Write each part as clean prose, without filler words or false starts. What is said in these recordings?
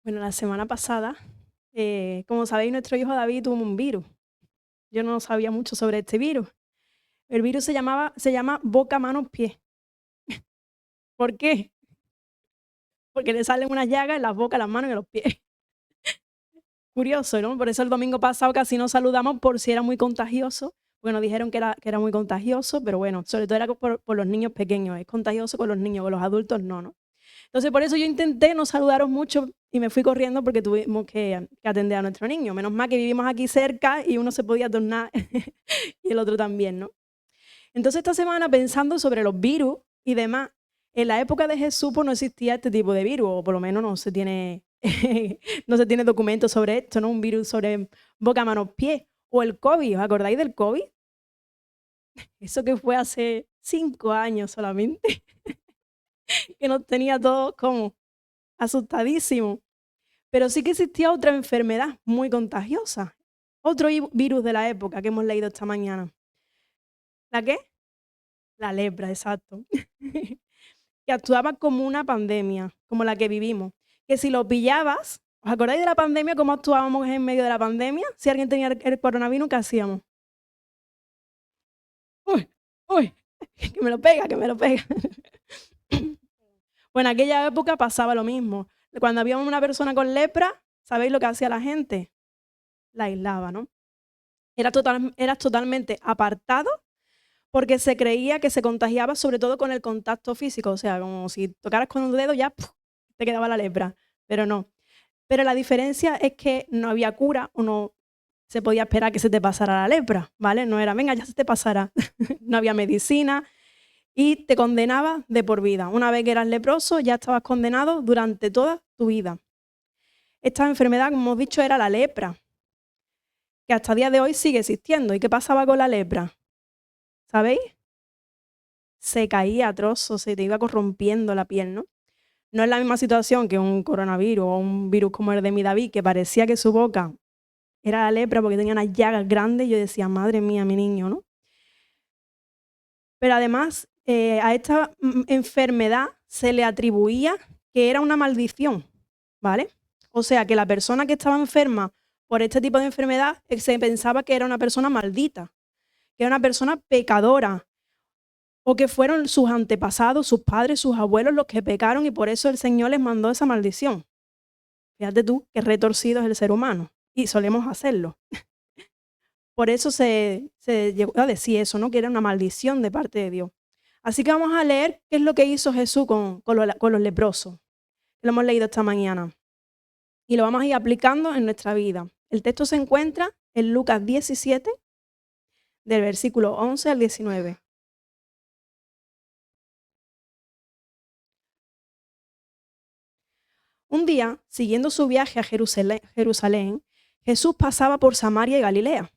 Bueno, la semana pasada, como sabéis, nuestro hijo David tuvo un virus. Yo no sabía mucho sobre este virus. El virus se llama boca, manos, pies. ¿Por qué? Porque le salen unas llagas en las bocas, las manos y en los pies. Curioso, ¿no? Por eso el domingo pasado casi nos saludamos por si era muy contagioso. Bueno, dijeron que era muy contagioso, pero bueno, sobre todo era por los niños pequeños. Es contagioso con los niños, con los adultos no, ¿no? Entonces, por eso yo intenté no saludaros mucho y me fui corriendo porque tuvimos que atender a nuestro niño. Menos mal que vivimos aquí cerca y uno se podía tornar y el otro también, ¿no? Entonces, esta semana pensando sobre los virus y demás, en la época de Jesús pues, no existía este tipo de virus, o por lo menos no se tiene, no se tiene documentos sobre esto, ¿no? Un virus sobre boca, manos, pies. O el COVID, ¿os acordáis del COVID? Eso que fue hace 5 años solamente, que nos tenía todos como asustadísimos. Pero sí que existía otra enfermedad muy contagiosa, otro virus de la época que hemos leído esta mañana. ¿La qué? La lepra, exacto. Que actuaba como una pandemia, como la que vivimos. Que si lo pillabas, ¿os acordáis de la pandemia? ¿Cómo actuábamos en medio de la pandemia? Si alguien tenía el coronavirus, ¿qué hacíamos? Uy, uy, que me lo pega, que me lo pega. Bueno, en aquella época pasaba lo mismo. Cuando había una persona con lepra, ¿sabéis lo que hacía la gente? La aislaba, ¿no? Eras totalmente apartado porque se creía que se contagiaba sobre todo con el contacto físico, o sea, como si tocaras con un dedo ya ¡puf!, te quedaba la lepra, pero no. Pero la diferencia es que no había cura o no se podía esperar que se te pasara la lepra, ¿vale? No era, venga, ya se te pasará. No había medicina y te condenaba de por vida. Una vez que eras leproso ya estabas condenado durante toda tu vida. Esta enfermedad, como hemos dicho, era la lepra, que hasta el día de hoy sigue existiendo. ¿Y qué pasaba con la lepra? ¿Sabéis? Se caía a trozos, se te iba corrompiendo la piel, ¿no? No es la misma situación que un coronavirus o un virus como el de mi David, que parecía que su boca era la lepra porque tenía unas llagas grandes y yo decía, madre mía, mi niño, ¿no? Pero además a esta enfermedad se le atribuía que era una maldición, ¿vale? O sea, que la persona que estaba enferma por este tipo de enfermedad se pensaba que era una persona maldita, que era una persona pecadora, o que fueron sus antepasados, sus padres, sus abuelos los que pecaron y por eso el Señor les mandó esa maldición. Fíjate tú qué retorcido es el ser humano y solemos hacerlo. Por eso se llegó a decir eso, ¿no? Que era una maldición de parte de Dios. Así que vamos a leer qué es lo que hizo Jesús con los leprosos. Lo hemos leído esta mañana y lo vamos a ir aplicando en nuestra vida. El texto se encuentra en Lucas 17, del versículo 11 al 19. Un día, siguiendo su viaje a Jerusalén, Jesús pasaba por Samaria y Galilea.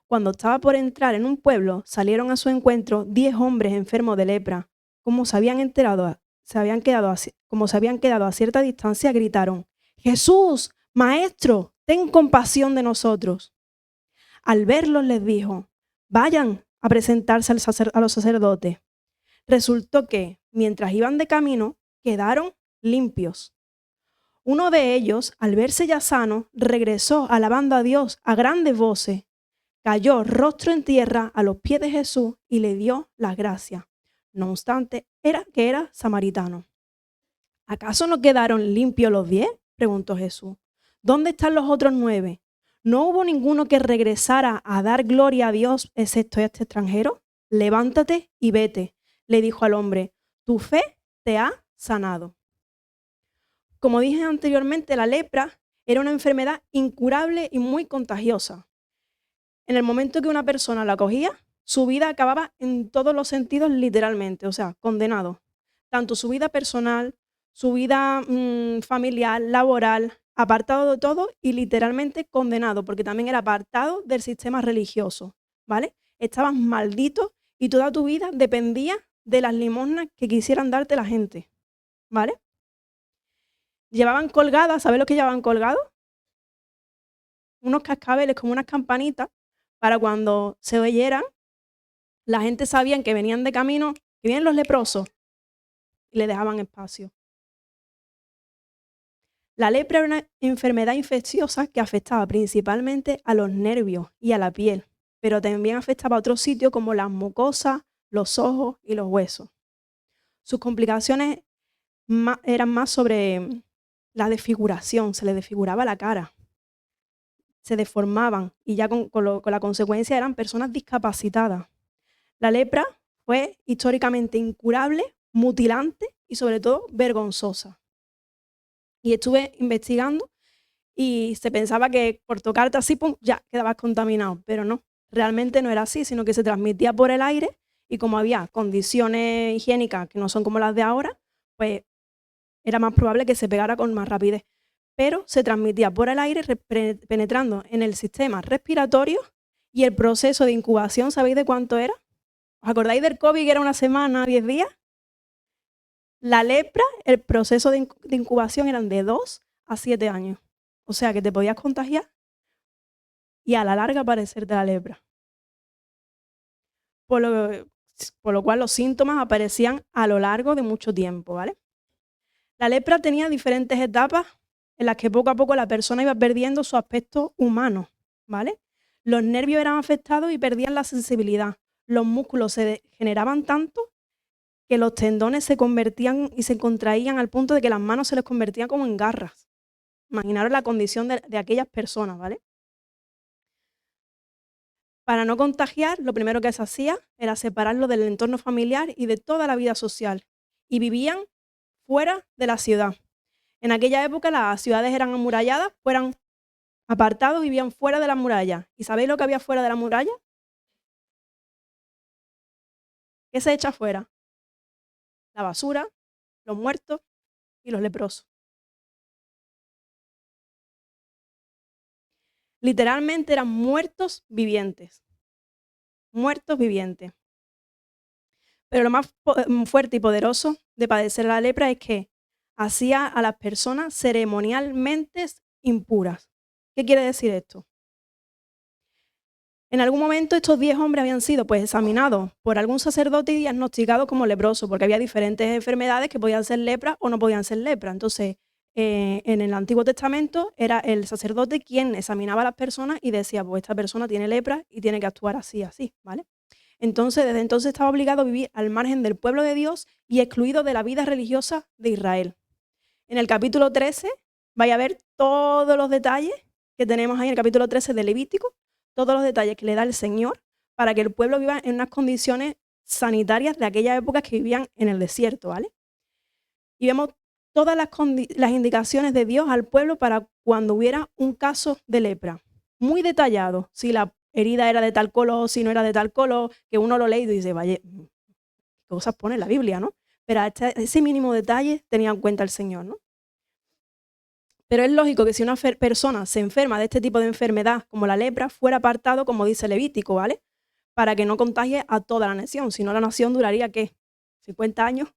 Cuando estaba por entrar en un pueblo, salieron a su encuentro 10 hombres enfermos de lepra. Como se habían quedado a cierta distancia, gritaron: Jesús, Maestro, ten compasión de nosotros. Al verlos les dijo: vayan a presentarse a los sacerdotes. Resultó que, mientras iban de camino, quedaron limpios. Uno de ellos, al verse ya sano, regresó alabando a Dios a grandes voces. Cayó rostro en tierra a los pies de Jesús y le dio las gracias. No obstante, era samaritano. ¿Acaso no quedaron limpios los 10? Preguntó Jesús. ¿Dónde están los otros 9? ¿No hubo ninguno que regresara a dar gloria a Dios excepto este extranjero? Levántate y vete, le dijo al hombre. Tu fe te ha sanado. Como dije anteriormente, la lepra era una enfermedad incurable y muy contagiosa. En el momento que una persona la cogía, su vida acababa en todos los sentidos literalmente, o sea, condenado. Tanto su vida personal, su vida familiar, laboral, apartado de todo y literalmente condenado, porque también era apartado del sistema religioso, ¿vale? Estabas maldito y toda tu vida dependía de las limosnas que quisieran darte la gente, ¿vale? Llevaban colgadas, ¿sabes lo que llevaban colgados? Unos cascabeles como unas campanitas para cuando se oyeran, la gente sabía que venían de camino, que vienen los leprosos y le dejaban espacio. La lepra era una enfermedad infecciosa que afectaba principalmente a los nervios y a la piel, pero también afectaba a otros sitios como las mucosas, los ojos y los huesos. Sus complicaciones eran más sobre la desfiguración, se les desfiguraba la cara, se deformaban y ya con la consecuencia eran personas discapacitadas. La lepra fue históricamente incurable, mutilante y sobre todo vergonzosa. Y estuve investigando y se pensaba que por tocarte así, pum, ya quedabas contaminado, pero no, realmente no era así, sino que se transmitía por el aire y como había condiciones higiénicas que no son como las de ahora, pues era más probable que se pegara con más rapidez. Pero se transmitía por el aire penetrando en el sistema respiratorio y el proceso de incubación, ¿sabéis de cuánto era? ¿Os acordáis del COVID que era una semana, 10 días? La lepra, el proceso de incubación eran de 2 a 7 años. O sea que te podías contagiar y a la larga padecerte la lepra. Por lo cual los síntomas aparecían a lo largo de mucho tiempo, ¿vale? La lepra tenía diferentes etapas en las que poco a poco la persona iba perdiendo su aspecto humano, ¿vale? Los nervios eran afectados y perdían la sensibilidad. Los músculos se degeneraban tanto que los tendones se convertían y se contraían al punto de que las manos se les convertían como en garras. Imaginaros la condición de aquellas personas, ¿vale? Para no contagiar, lo primero que se hacía era separarlo del entorno familiar y de toda la vida social. Y vivían fuera de la ciudad. En aquella época las ciudades eran amuralladas, fueran apartados, vivían fuera de las murallas. ¿Y sabéis lo que había fuera de la muralla? ¿Qué se echa fuera? La basura, los muertos y los leprosos. Literalmente eran muertos vivientes. Muertos vivientes. Pero lo más fuerte y poderoso de padecer la lepra es que hacía a las personas ceremonialmente impuras. ¿Qué quiere decir esto? En algún momento estos 10 hombres habían sido examinados por algún sacerdote y diagnosticados como leprosos, porque había diferentes enfermedades que podían ser lepra o no podían ser lepra. Entonces, en el Antiguo Testamento era el sacerdote quien examinaba a las personas y decía, pues esta persona tiene lepra y tiene que actuar así, ¿vale? Entonces, desde entonces estaba obligado a vivir al margen del pueblo de Dios y excluido de la vida religiosa de Israel. En el capítulo 13 vais a ver todos los detalles que tenemos ahí en el capítulo 13 de Levítico, todos los detalles que le da el Señor para que el pueblo viva en unas condiciones sanitarias de aquellas épocas que vivían en el desierto, ¿vale? Y vemos todas las indicaciones de Dios al pueblo para cuando hubiera un caso de lepra. Muy detallado, si la herida era de tal color, si no era de tal color, que uno lo lee y dice, vaya, ¿qué cosas pone la Biblia, no? Pero ese mínimo detalle tenía en cuenta el Señor, ¿no? Pero es lógico que si una persona se enferma de este tipo de enfermedad, como la lepra, fuera apartado, como dice Levítico, ¿vale? Para que no contagie a toda la nación. Si no, la nación duraría, ¿qué? 50 años,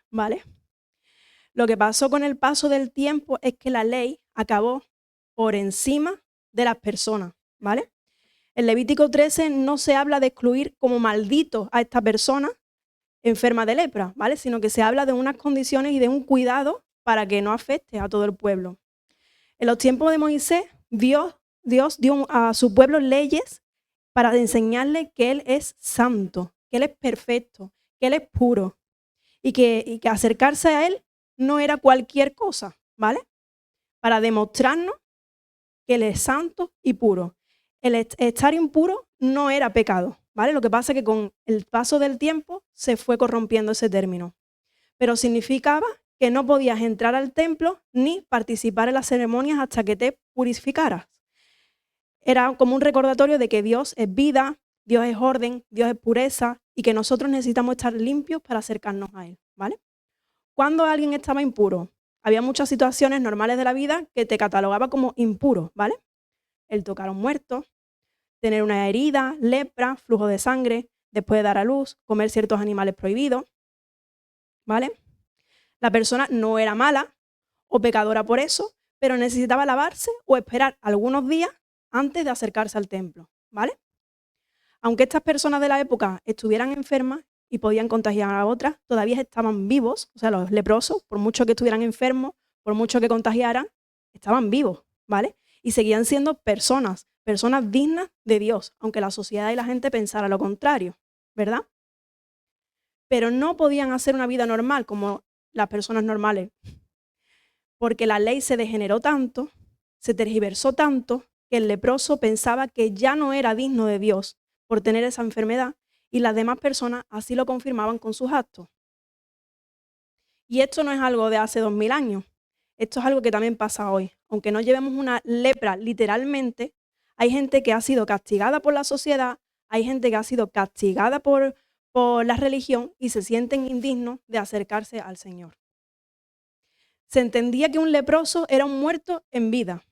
¿vale? Lo que pasó con el paso del tiempo es que la ley acabó por encima de las personas, ¿vale? En Levítico 13 no se habla de excluir como maldito a esta persona enferma de lepra, ¿vale? Sino que se habla de unas condiciones y de un cuidado para que no afecte a todo el pueblo. En los tiempos de Moisés, Dios dio a su pueblo leyes para enseñarle que Él es santo, que Él es perfecto, que Él es puro y que acercarse a Él no era cualquier cosa, ¿vale? Para demostrarnos que Él es santo y puro. El estar impuro no era pecado, ¿vale? Lo que pasa es que con el paso del tiempo se fue corrompiendo ese término. Pero significaba que no podías entrar al templo ni participar en las ceremonias hasta que te purificaras. Era como un recordatorio de que Dios es vida, Dios es orden, Dios es pureza y que nosotros necesitamos estar limpios para acercarnos a Él, ¿vale? Cuando alguien estaba impuro, había muchas situaciones normales de la vida que te catalogaba como impuro, ¿vale? El tocar a un muerto, tener una herida, lepra, flujo de sangre, después de dar a luz, comer ciertos animales prohibidos, ¿vale? La persona no era mala o pecadora por eso, pero necesitaba lavarse o esperar algunos días antes de acercarse al templo, ¿vale? Aunque estas personas de la época estuvieran enfermas y podían contagiar a otras, todavía estaban vivos, o sea, los leprosos, por mucho que estuvieran enfermos, por mucho que contagiaran, estaban vivos, ¿vale? Y seguían siendo personas dignas de Dios, aunque la sociedad y la gente pensara lo contrario, ¿verdad? Pero no podían hacer una vida normal como las personas normales, porque la ley se degeneró tanto, se tergiversó tanto, que el leproso pensaba que ya no era digno de Dios por tener esa enfermedad, y las demás personas así lo confirmaban con sus actos. Y esto no es algo de hace 2000 años, esto es algo que también pasa hoy. Aunque no llevemos una lepra literalmente, hay gente que ha sido castigada por la sociedad, hay gente que ha sido castigada por la religión y se sienten indignos de acercarse al Señor. Se entendía que un leproso era un muerto en vida.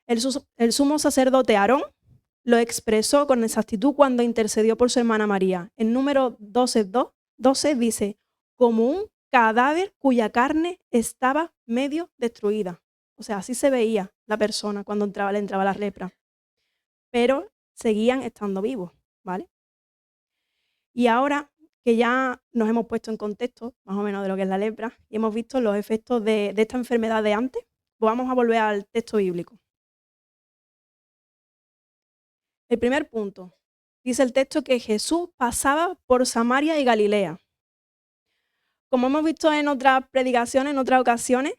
El sumo sacerdote Aarón lo expresó con exactitud cuando intercedió por su hermana María. En número 12 dice, como un cadáver cuya carne estaba medio destruida. O sea, así se veía la persona cuando le entraba la lepra. Pero seguían estando vivos, ¿vale? Y ahora que ya nos hemos puesto en contexto, más o menos, de lo que es la lepra, y hemos visto los efectos de esta enfermedad de antes, pues vamos a volver al texto bíblico. El primer punto, dice el texto que Jesús pasaba por Samaria y Galilea. Como hemos visto en otras predicaciones, en otras ocasiones,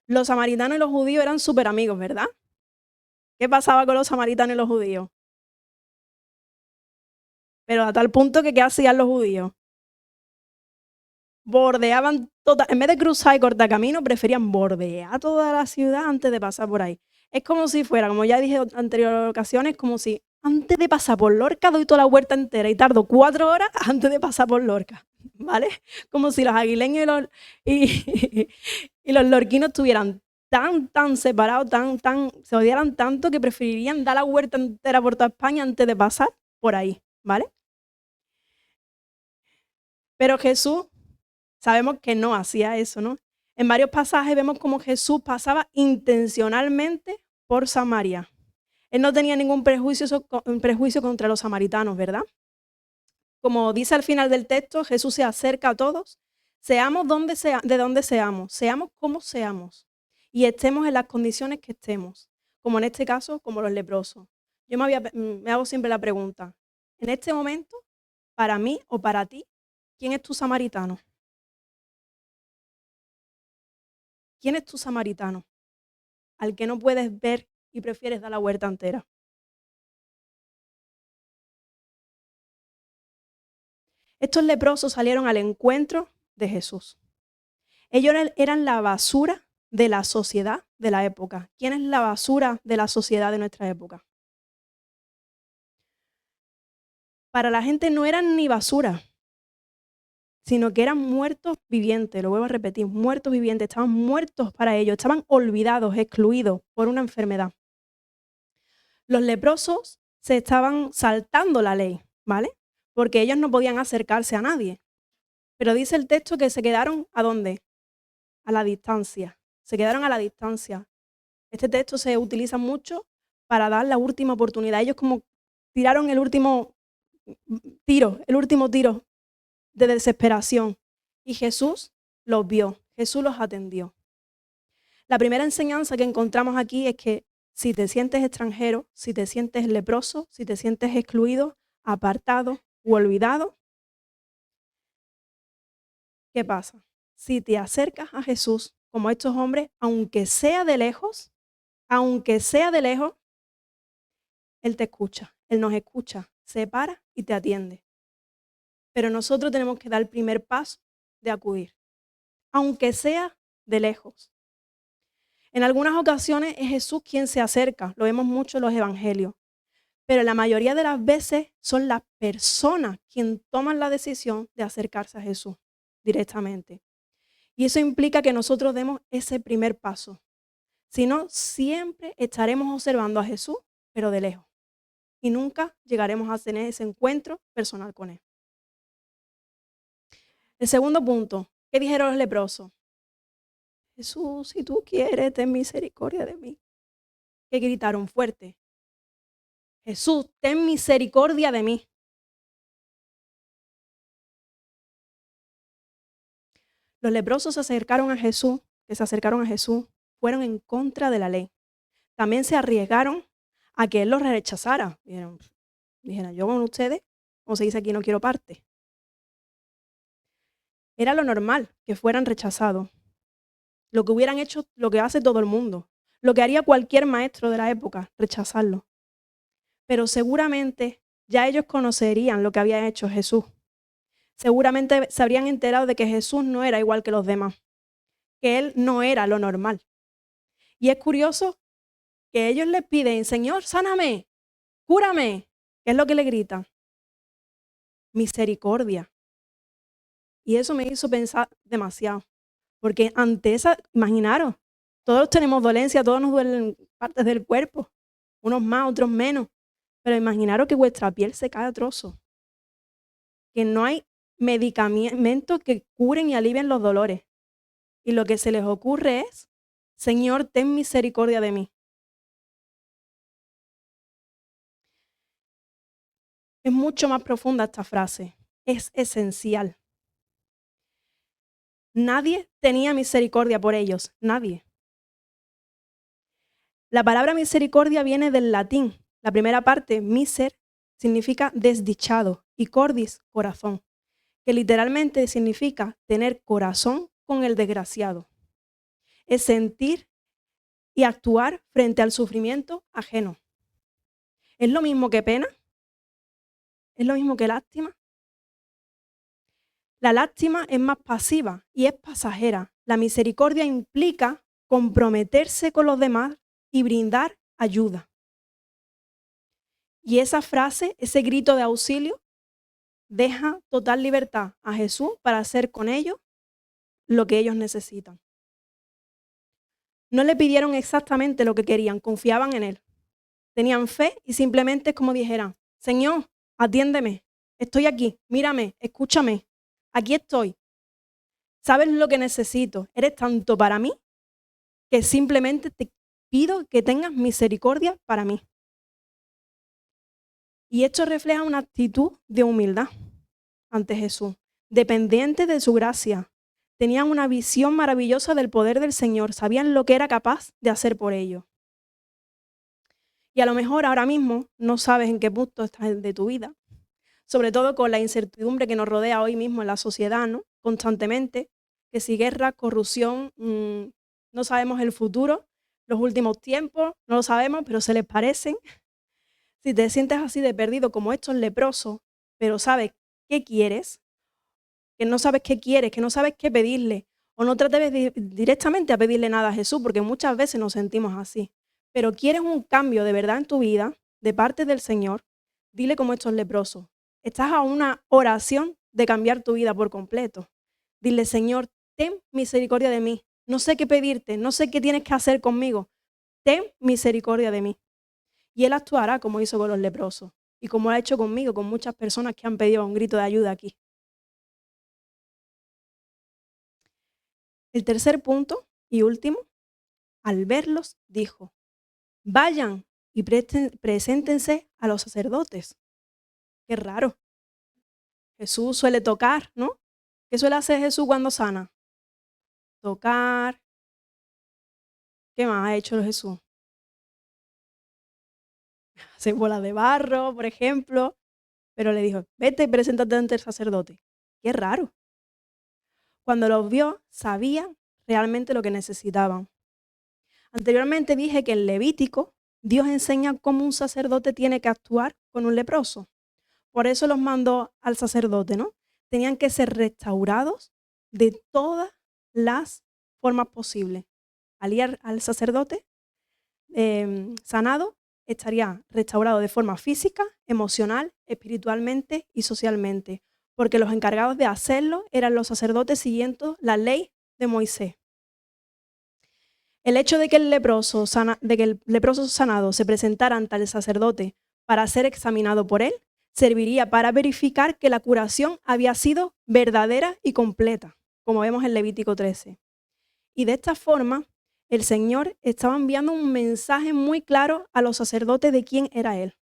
los samaritanos y los judíos eran súper amigos, ¿verdad? ¿Qué pasaba con los samaritanos y los judíos? Pero a tal punto que ¿qué hacían los judíos? Bordeaban en vez de cruzar y cortar camino, preferían bordear toda la ciudad antes de pasar por ahí. Es como si fuera, como ya dije en anteriores ocasiones, como si antes de pasar por Lorca doy toda la vuelta entera y tardo 4 horas antes de pasar por Lorca, ¿vale? Como si los aguileños y los lorquinos estuvieran tan separados, se odiaran tanto que preferirían dar la vuelta entera por toda España antes de pasar por ahí, ¿vale? Pero Jesús, sabemos que no hacía eso, ¿no? En varios pasajes vemos cómo Jesús pasaba intencionalmente por Samaria. Él no tenía ningún prejuicio contra los samaritanos, ¿verdad? Como dice al final del texto, Jesús se acerca a todos, seamos de donde seamos como seamos, y estemos en las condiciones que estemos, como en este caso, como los leprosos. Yo me hago siempre la pregunta, en este momento, para mí o para ti, ¿quién es tu samaritano? ¿Quién es tu samaritano? Al que no puedes ver y prefieres dar la vuelta entera. Estos leprosos salieron al encuentro de Jesús. Ellos eran la basura de la sociedad de la época. ¿Quién es la basura de la sociedad de nuestra época? Para la gente no eran ni basura, sino que eran muertos vivientes, lo vuelvo a repetir, muertos vivientes, estaban muertos para ellos, estaban olvidados, excluidos por una enfermedad. Los leprosos se estaban saltando la ley, ¿vale? Porque ellos no podían acercarse a nadie. Pero dice el texto que se quedaron, ¿a dónde? A la distancia. Se quedaron a la distancia. Este texto se utiliza mucho para dar la última oportunidad. Ellos como tiraron el último tiro de desesperación. Y Jesús los vio, Jesús los atendió. La primera enseñanza que encontramos aquí es que si te sientes extranjero, si te sientes leproso, si te sientes excluido, apartado u olvidado, ¿qué pasa? Si te acercas a Jesús como estos hombres, aunque sea de lejos, Él te escucha, Él nos escucha, se para y te atiende. Pero nosotros tenemos que dar el primer paso de acudir, aunque sea de lejos. En algunas ocasiones es Jesús quien se acerca, lo vemos mucho en los evangelios, pero la mayoría de las veces son las personas quienes toman la decisión de acercarse a Jesús directamente. Y eso implica que nosotros demos ese primer paso. Si no, siempre estaremos observando a Jesús, pero de lejos. Y nunca llegaremos a tener ese encuentro personal con Él. El segundo punto, ¿qué dijeron los leprosos? Jesús, si tú quieres, ten misericordia de mí. ¿Qué gritaron fuerte? Jesús, ten misericordia de mí. Los leprosos se acercaron a Jesús que se acercaron a Jesús fueron en contra de la ley. También se arriesgaron a que él los rechazara. Dijeron, yo con ustedes, como se dice aquí, no quiero parte. Era lo normal que fueran rechazados. Lo que hubieran hecho, lo que hace todo el mundo. Lo que haría cualquier maestro de la época, rechazarlo. Pero seguramente ya ellos conocerían lo que había hecho Jesús. Seguramente se habrían enterado de que Jesús no era igual que los demás, que él no era lo normal. Y es curioso que ellos le piden, Señor, sáname, cúrame. ¿Qué es lo que le gritan? Misericordia. Y eso me hizo pensar demasiado, porque ante esa, imaginaros, todos tenemos dolencia, todos nos duelen partes del cuerpo, unos más, otros menos, pero imaginaros que vuestra piel se cae a trozos, que no hay medicamentos que curen y alivien los dolores. Y lo que se les ocurre es, Señor, ten misericordia de mí. Es mucho más profunda esta frase, es esencial. Nadie tenía misericordia por ellos, nadie. La palabra misericordia viene del latín. La primera parte, miser, significa desdichado y cordis, corazón, que literalmente significa tener corazón con el desgraciado. Es sentir y actuar frente al sufrimiento ajeno. ¿Es lo mismo que pena? ¿Es lo mismo que lástima? La lástima es más pasiva y es pasajera. La misericordia implica comprometerse con los demás y brindar ayuda. Y esa frase, ese grito de auxilio, deja total libertad a Jesús para hacer con ellos lo que ellos necesitan. No le pidieron exactamente lo que querían, confiaban en él. Tenían fe y simplemente es como dijeran, Señor, atiéndeme, estoy aquí, mírame, escúchame, aquí estoy. ¿Sabes lo que necesito? Eres tanto para mí que simplemente te pido que tengas misericordia para mí. Y esto refleja una actitud de humildad ante Jesús, dependiente de su gracia. Tenían una visión maravillosa del poder del Señor, sabían lo que era capaz de hacer por ellos. Y a lo mejor ahora mismo no sabes en qué punto estás de tu vida, sobre todo con la incertidumbre que nos rodea hoy mismo en la sociedad, ¿no? Constantemente, que si guerra, corrupción, no sabemos el futuro, los últimos tiempos, no lo sabemos, pero se les parecen. Si te sientes así de perdido como estos leprosos, pero sabes qué quieres, que no sabes qué quieres, que no sabes qué pedirle, o no trates directamente a pedirle nada a Jesús, porque muchas veces nos sentimos así, pero quieres un cambio de verdad en tu vida, de parte del Señor, dile como estos leprosos. Estás a una oración de cambiar tu vida por completo. Dile, Señor, ten misericordia de mí. No sé qué pedirte, no sé qué tienes que hacer conmigo. Ten misericordia de mí. Y Él actuará como hizo con los leprosos y como ha hecho conmigo, con muchas personas que han pedido un grito de ayuda aquí. El tercer punto y último, al verlos, dijo, vayan y preséntense a los sacerdotes. Qué raro. Jesús suele tocar, ¿no? ¿Qué suele hacer Jesús cuando sana? Tocar. ¿Qué más ha hecho Jesús? Hacer bolas de barro, por ejemplo. Pero le dijo, vete y preséntate ante el sacerdote. Qué raro. Cuando los vio, sabían realmente lo que necesitaban. Anteriormente dije que en Levítico, Dios enseña cómo un sacerdote tiene que actuar con un leproso. Por eso los mandó al sacerdote, ¿no? Tenían que ser restaurados de todas las formas posibles. Al ir al sacerdote sanado, estaría restaurado de forma física, emocional, espiritualmente y socialmente, porque los encargados de hacerlo eran los sacerdotes siguiendo la ley de Moisés. El hecho de que el leproso sanado se presentara ante el sacerdote para ser examinado por él, serviría para verificar que la curación había sido verdadera y completa, como vemos en Levítico 13. Y de esta forma, el Señor estaba enviando un mensaje muy claro a los sacerdotes de quién era Él.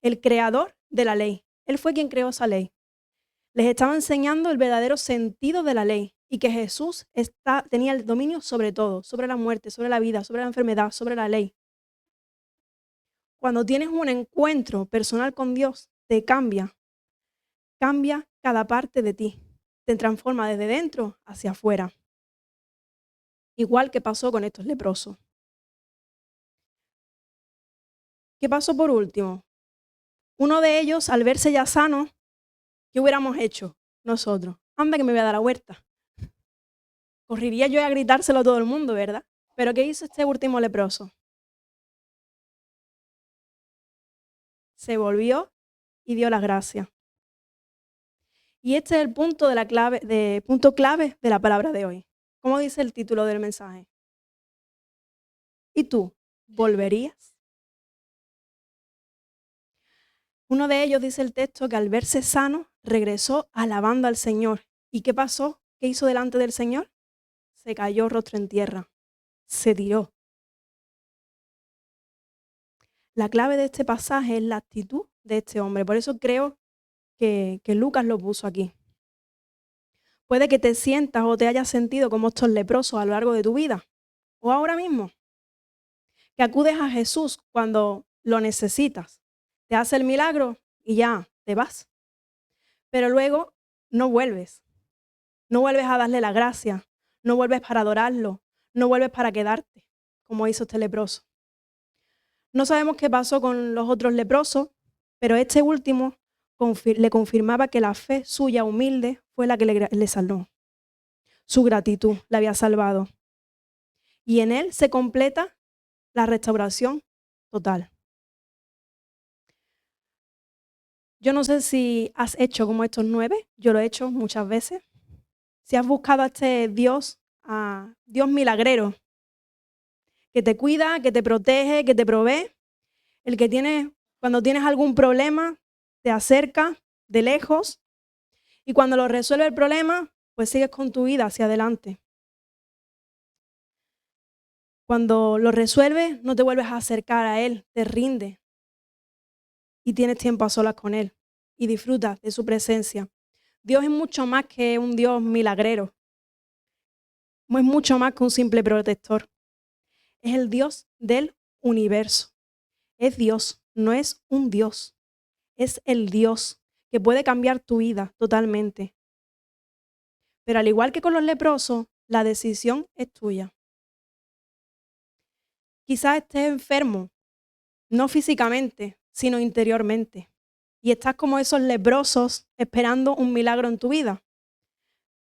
El creador de la ley. Él fue quien creó esa ley. Les estaba enseñando el verdadero sentido de la ley y que Jesús tenía el dominio sobre todo, sobre la muerte, sobre la vida, sobre la enfermedad, sobre la ley. Cuando tienes un encuentro personal con Dios, te cambia cada parte de ti, te transforma desde dentro hacia afuera. Igual que pasó con estos leprosos. ¿Qué pasó por último? Uno de ellos, al verse ya sano, ¿qué hubiéramos hecho nosotros? Anda que me voy a dar la vuelta. Correría yo a gritárselo a todo el mundo, ¿verdad? Pero ¿qué hizo este último leproso? Se volvió y dio las gracias. Y este es el punto clave de la palabra de hoy. ¿Cómo dice el título del mensaje? ¿Y tú volverías? Uno de ellos, dice el texto, que al verse sano, regresó alabando al Señor. ¿Y qué pasó? ¿Qué hizo delante del Señor? Se cayó rostro en tierra. Se tiró. La clave de este pasaje es la actitud de este hombre. Por eso creo que Lucas lo puso aquí. Puede que te sientas o te hayas sentido como estos leprosos a lo largo de tu vida. O ahora mismo. Que acudes a Jesús cuando lo necesitas. Te hace el milagro y ya te vas. Pero luego no vuelves. No vuelves a darle la gracia. No vuelves para adorarlo. No vuelves para quedarte, como hizo este leproso. No sabemos qué pasó con los otros leprosos, pero este último le confirmaba que la fe suya humilde fue la que le salvó. Su gratitud le había salvado. Y en él se completa la restauración total. Yo no sé si has hecho como estos 9, yo lo he hecho muchas veces. Si has buscado a este Dios, a Dios milagrero, que te cuida, que te protege, que te provee, el que tiene, cuando tienes algún problema, te acerca de lejos y cuando lo resuelve el problema, pues sigues con tu vida hacia adelante. Cuando lo resuelves, no te vuelves a acercar a Él, te rinde y tienes tiempo a solas con Él y disfrutas de su presencia. Dios es mucho más que un Dios milagrero. Es mucho más que un simple protector. Es el Dios del universo. Es Dios, no es un Dios. Es el Dios que puede cambiar tu vida totalmente. Pero al igual que con los leprosos, la decisión es tuya. Quizás estés enfermo, no físicamente, sino interiormente. Y estás como esos leprosos esperando un milagro en tu vida.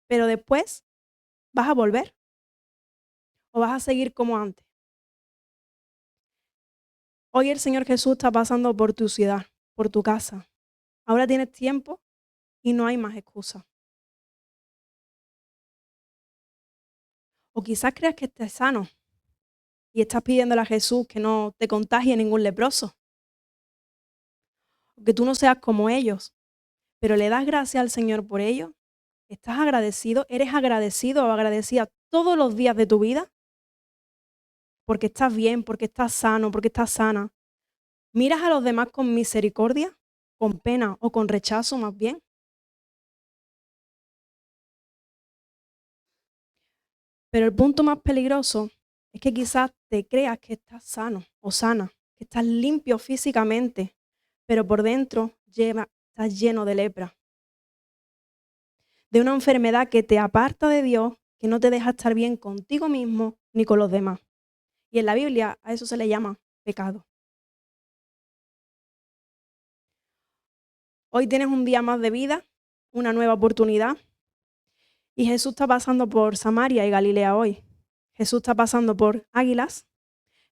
Pero después, ¿vas a volver? ¿O vas a seguir como antes? Hoy el Señor Jesús está pasando por tu ciudad, por tu casa. Ahora tienes tiempo y no hay más excusa. O quizás creas que estés sano y estás pidiéndole a Jesús que no te contagie ningún leproso. Que tú no seas como ellos, pero le das gracias al Señor por ello. ¿Estás agradecido? ¿Eres agradecido o agradecida todos los días de tu vida? Porque estás bien, porque estás sano, porque estás sana. ¿Miras a los demás con misericordia, con pena o con rechazo más bien? Pero el punto más peligroso es que quizás te creas que estás sano o sana, que estás limpio físicamente, pero por dentro estás lleno de lepra. De una enfermedad que te aparta de Dios, que no te deja estar bien contigo mismo ni con los demás. Y en la Biblia a eso se le llama pecado. Hoy tienes un día más de vida, una nueva oportunidad. Y Jesús está pasando por Samaria y Galilea hoy. Jesús está pasando por Águilas.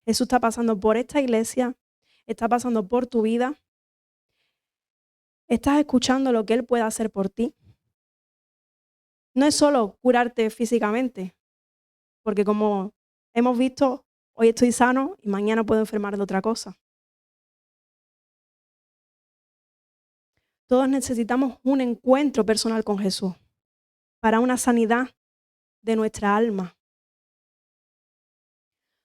Jesús está pasando por esta iglesia. Está pasando por tu vida. ¿Estás escuchando lo que Él puede hacer por ti? No es solo curarte físicamente, porque como hemos visto, hoy estoy sano y mañana puedo enfermar de otra cosa. Todos necesitamos un encuentro personal con Jesús para una sanidad de nuestra alma.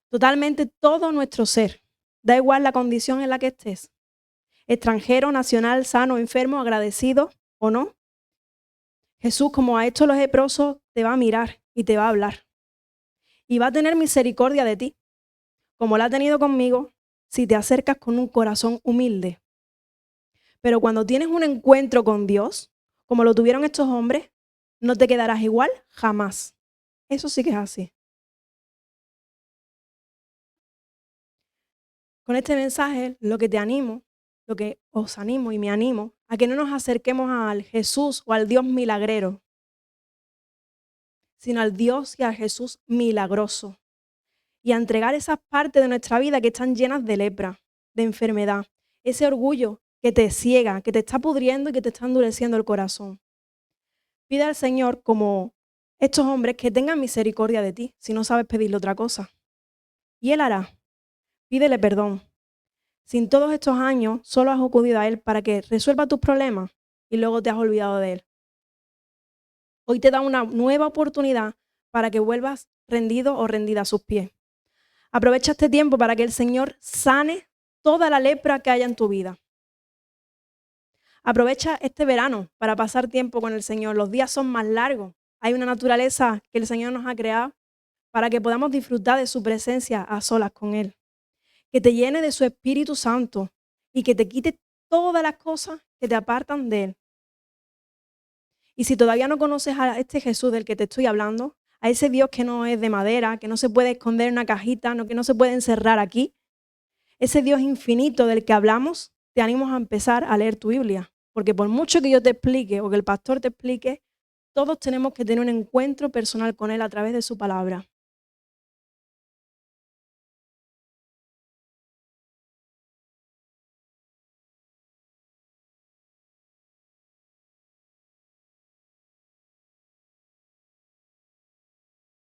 Totalmente todo nuestro ser. Da igual la condición en la que estés. Extranjero, nacional, sano, enfermo, agradecido o no. Jesús, como ha hecho los leprosos, te va a mirar y te va a hablar. Y va a tener misericordia de ti, como la ha tenido conmigo, si te acercas con un corazón humilde. Pero cuando tienes un encuentro con Dios, como lo tuvieron estos hombres, no te quedarás igual jamás. Eso sí que es así. Con este mensaje, lo que te animo, lo que os animo y me animo, a que no nos acerquemos al Jesús o al Dios milagrero, sino al Dios y al Jesús milagroso. Y a entregar esas partes de nuestra vida que están llenas de lepra, de enfermedad, ese orgullo que te ciega, que te está pudriendo y que te está endureciendo el corazón. Pide al Señor, como estos hombres, que tengan misericordia de ti, si no sabes pedirle otra cosa. Y Él hará. Pídele perdón. Si en todos estos años solo has acudido a Él para que resuelva tus problemas y luego te has olvidado de Él. Hoy te da una nueva oportunidad para que vuelvas rendido o rendida a sus pies. Aprovecha este tiempo para que el Señor sane toda la lepra que haya en tu vida. Aprovecha este verano para pasar tiempo con el Señor. Los días son más largos. Hay una naturaleza que el Señor nos ha creado para que podamos disfrutar de su presencia a solas con Él. Que te llene de su Espíritu Santo y que te quite todas las cosas que te apartan de Él. Y si todavía no conoces a este Jesús del que te estoy hablando, a ese Dios que no es de madera, que no se puede esconder en una cajita, que no se puede encerrar aquí, ese Dios infinito del que hablamos, te animo a empezar a leer tu Biblia. Porque por mucho que yo te explique o que el pastor te explique, todos tenemos que tener un encuentro personal con Él a través de su palabra.